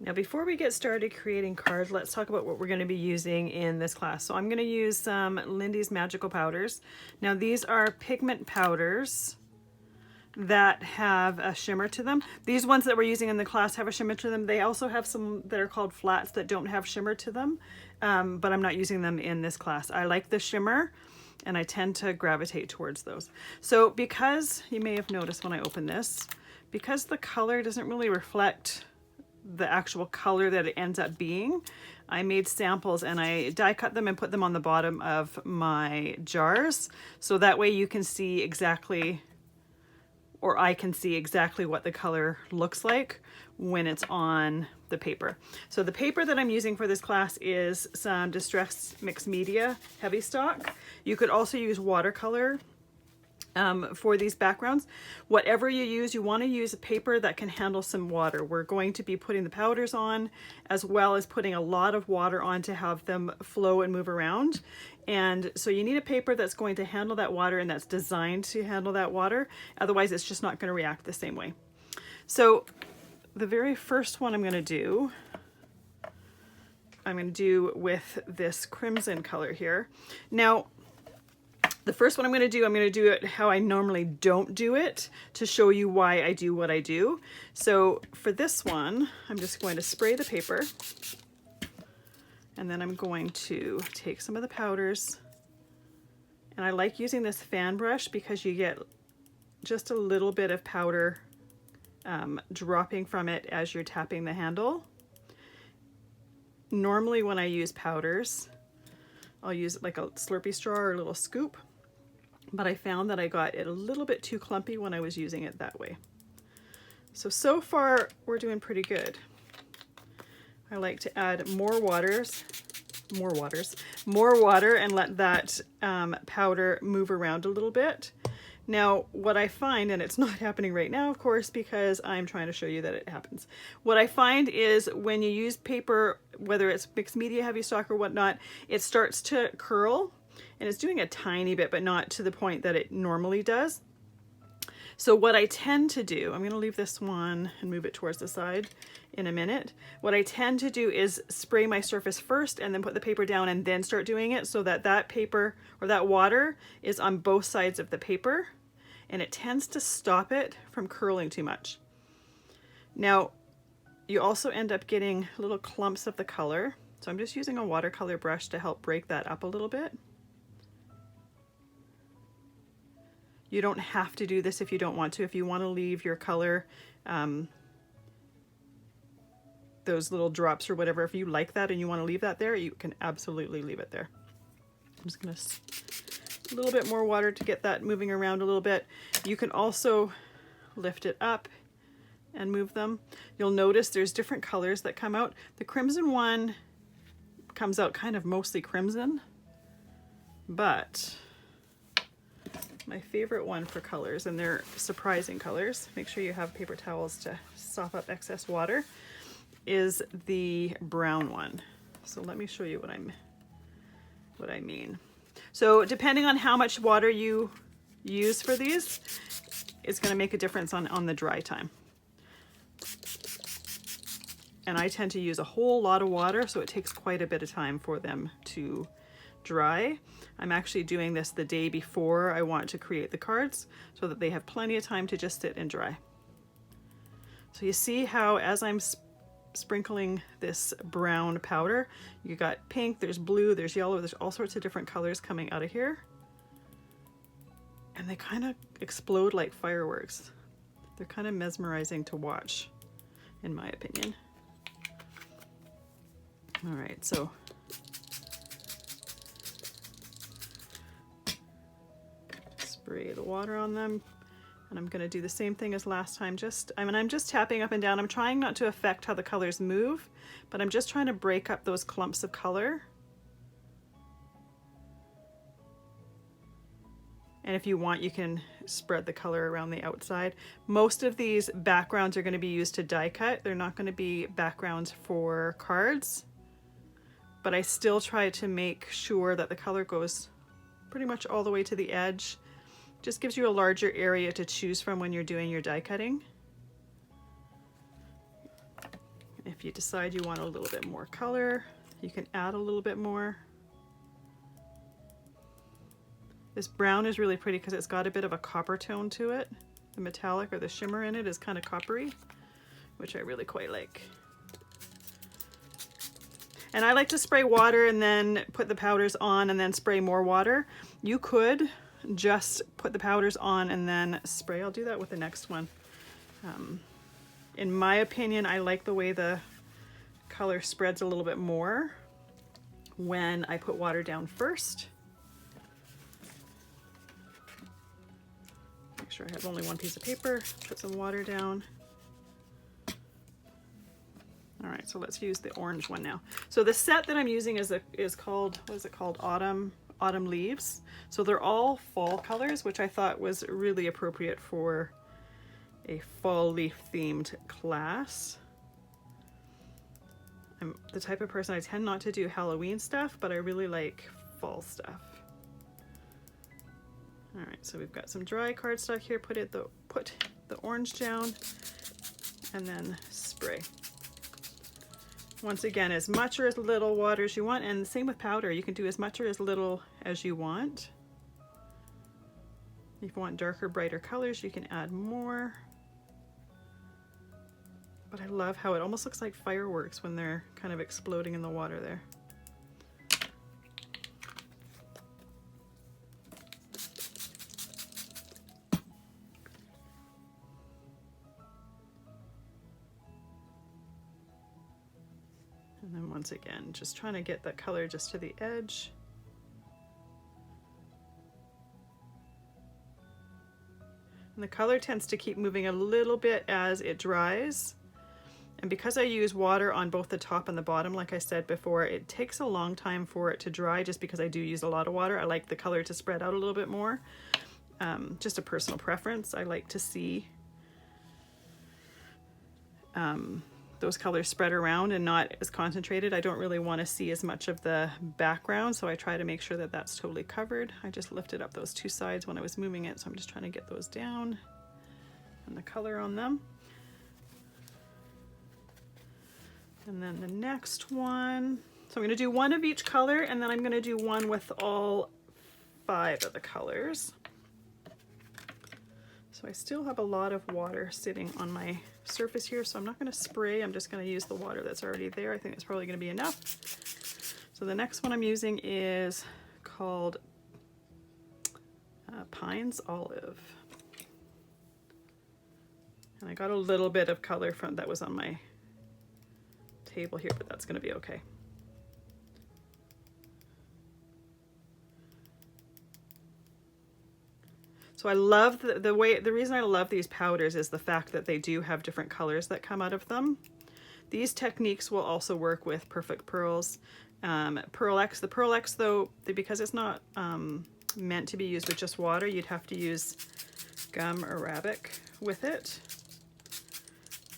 Now before we get started creating cards, let's talk about what we're going to be using in this class. So I'm going to use some Lindy's Magical Powders. Now these are pigment powders that have a shimmer to them. These ones that we're using in the class have a shimmer to them. They also have some that are called flats that don't have shimmer to them, but I'm not using them in this class. I like the shimmer and I tend to gravitate towards those. So because you may have noticed when I open this, because the color doesn't really reflect the actual color that it ends up being, I made samples and I die cut them and put them on the bottom of my jars. So that way you can see exactly, or I can see exactly what the color looks like when it's on the paper. So the paper that I'm using for this class is some Distress Mixed Media Heavy Stock. You could also use watercolor for these backgrounds. Whatever you use, you want to use a paper that can handle some water. We're going to be putting the powders on as well as putting a lot of water on to have them flow and move around. And so you need a paper that's going to handle that water and that's designed to handle that water. Otherwise, it's just not going to react the same way. So the very first one I'm going to do with this crimson color here. Now, the first one I'm going to do it how I normally don't do it to show you why I do what I do. So for this one, I'm just going to spray the paper and then I'm going to take some of the powders, and I like using this fan brush because you get just a little bit of powder dropping from it as you're tapping the handle. Normally when I use powders, I'll use like a Slurpee straw or a little scoop, but I found that I got it a little bit too clumpy when I was using it that way. So far we're doing pretty good. I like to add more water and let that powder move around a little bit. Now what I find, and it's not happening right now of course because I'm trying to show you that it happens. What I find is when you use paper, whether it's mixed media heavy stock or whatnot, it starts to curl, and it's doing a tiny bit but not to the point that it normally does. So what I tend to do, I'm going to leave this one and move it towards the side in a minute. What I tend to do is spray my surface first and then put the paper down and then start doing it, so that that paper or that water is on both sides of the paper, and it tends to stop it from curling too much. Now you also end up getting little clumps of the color, so I'm just using a watercolor brush to help break that up a little bit. You don't have to do this if you don't want to. If you want to leave your color, those little drops or whatever, if you like that and you want to leave that there, you can absolutely leave it there. I'm just going to a little bit more water to get that moving around a little bit. You can also lift it up and move them. You'll notice there's different colors that come out. The crimson one comes out kind of mostly crimson, but my favorite one for colors, and they're surprising colors, make sure you have paper towels to sop up excess water, is the brown one. So let me show you what I mean. So depending on how much water you use for these, it's going to make a difference on the dry time. And I tend to use a whole lot of water, so it takes quite a bit of time for them to dry. I'm actually doing this the day before I want to create the cards so that they have plenty of time to just sit and dry. So you see how as I'm sprinkling this brown powder, you got pink, there's blue, there's yellow, there's all sorts of different colors coming out of here. And they kind of explode like fireworks. They're kind of mesmerizing to watch, in my opinion. All right, so spray the water on them, and I'm going to do the same thing as last time. I'm just tapping up and down. I'm trying not to affect how the colors move, but I'm just trying to break up those clumps of color. And if you want, you can spread the color around the outside. Most of these backgrounds are going to be used to die cut. They're not going to be backgrounds for cards, but I still try to make sure that the color goes pretty much all the way to the edge. Just gives you a larger area to choose from when you're doing your die cutting. If you decide you want a little bit more color, you can add a little bit more. This brown is really pretty because it's got a bit of a copper tone to it. The metallic or the shimmer in it is kind of coppery, which I really quite like. And I like to spray water and then put the powders on and then spray more water. You could just put the powders on and then spray. I'll do that with the next one. In my opinion, I like the way the color spreads a little bit more when I put water down first. Make sure I have only one piece of paper, put some water down. All right, so let's use the orange one now. So the set that I'm using is called, what is it called? Autumn Leaves. So they're all fall colors, which I thought was really appropriate for a fall leaf themed class. I'm the type of person, I tend not to do Halloween stuff, but I really like fall stuff. All right, so we've got some dry cardstock here. Put the orange down and then spray. Once again, as much or as little water as you want, and the same with powder. You can do as much or as little as you want. If you want darker, brighter colors, you can add more. But I love how it almost looks like fireworks when they're kind of exploding in the water there. And then once again, just trying to get that color just to the edge. And the color tends to keep moving a little bit as it dries. And because I use water on both the top and the bottom, like I said before, it takes a long time for it to dry just because I do use a lot of water. I like the color to spread out a little bit more. Just a personal preference. I like to see those colors spread around and not as concentrated. I don't really want to see as much of the background, so I try to make sure that that's totally covered. I just lifted up those two sides when I was moving it, so I'm just trying to get those down and the color on them. And then the next one, so I'm going to do one of each color, and then I'm going to do one with all 5 of the colors. So I still have a lot of water sitting on my surface here, so I'm not going to spray. I'm just going to use the water that's already there. I think it's probably going to be enough. So the next one I'm using is called Pines Olive. And I got a little bit of color from that was on my table here, but that's going to be okay. So I love the reason I love these powders is the fact that they do have different colors that come out of them. These techniques will also work with Perfect Pearls. Pearl X, the Pearl X though, because it's not meant to be used with just water, you'd have to use gum arabic with it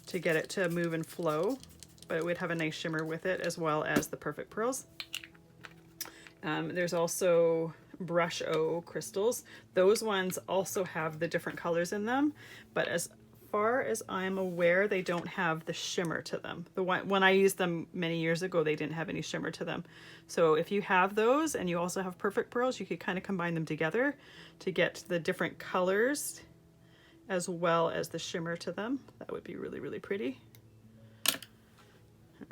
to get it to move and flow, but it would have a nice shimmer with it as well as the Perfect Pearls. There's also Brush O crystals. Those ones also have the different colors in them, but as far as I'm aware, they don't have the shimmer to them. When I used them many years ago, they didn't have any shimmer to them. So if you have those and you also have Perfect Pearls, you could kind of combine them together to get the different colors as well as the shimmer to them. That would be really, really pretty. All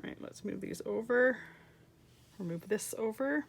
right, let's move these over, or move this over.